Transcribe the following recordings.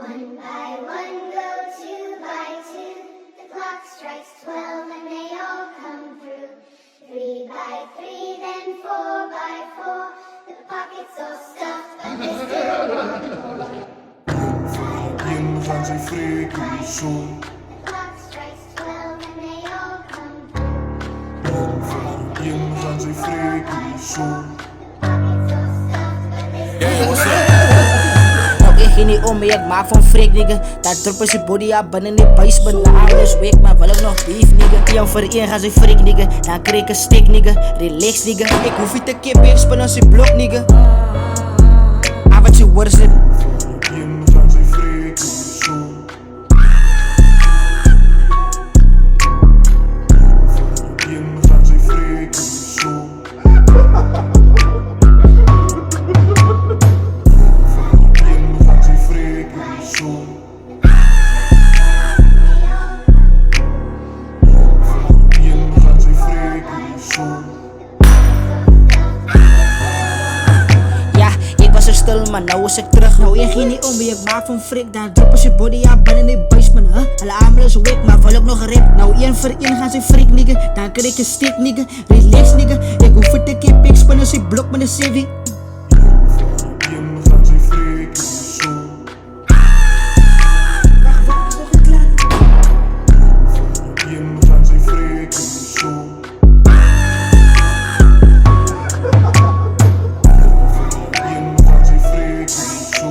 One by one go two by two. The clock strikes 12 and they all come through. 3 by 3, then 4 by 4. The pockets all stuffed, but they still want more. In gaan zij freken zo. The clock strikes 12 and they all come through. In gaan zij freken zo. The pockets all stuffed, but they still Yeah, what's up? Nou, ik ging niet om, maar ik maak van freak, nigga. Daar druppels je body aan, binnen die buis, ben alles week, maar wel ook nog beef, nigga. Jan voor één gaan ze freak, nigga. Dan kreeg ik een stick, nigga. Relax, nigga. Ik hoef niet te kippen, spin als je blok, nigga. Ah, wat je wordt zit. In gaan zij freken zo. In gaan zij freken zo. In gaan zij freken zo. In gaan zij freken zo. Ja, ik was er stil, maar nou is ik terug. Nou, ik ging niet om, maar ik maak van freak. Daar druppels je body aan, binnen die buis, man, huh? Alle armen is weak, maar wel ook nog rip. Nou, één voor één gaan ze freak, nigga. Dan kreeg ik een stick, nigga. Relax, nigga. Ik hoef het te kippen, ik spin als je blok met een CV. In gaan zij freken zo. In gaan zij freken zo. In gaan zij freken zo.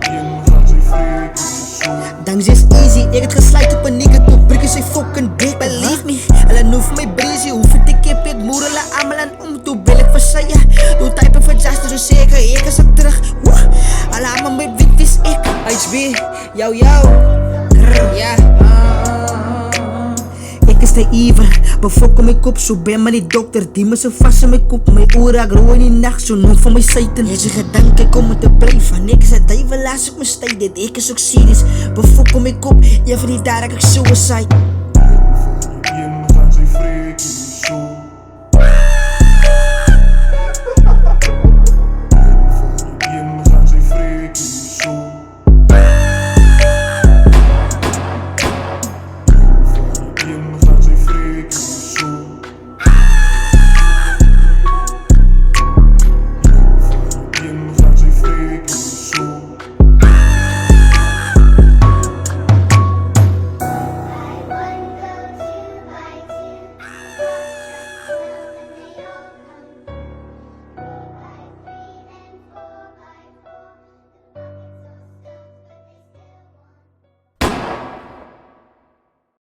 In gaan zij freken zo. Dankzij is easy, ik het geslijt op een nigga. Toen prikken ze fucking dik, believe me. Hulle noem voor mij breezy, hoef het te kip. Ik moer hulle allemaal aan om, toen bil ik voor zij. Doe typen voor Justin, zo zeker, ik is er terug. Woe, alle allemaal met wit is ik. HB, jou. Ja. Ik is de iever, befok om mijn kop, zo ben maar die dokter. Die me zo vast in mijn kop, mijn oren groeien in die nacht, zo noem van mijn Satan. Je gedank, ik kom met de blijven. Ik is het duivel, laat ik me stijden, ik is ook serieus. Befok om mijn kop, je van die daar ik suicide.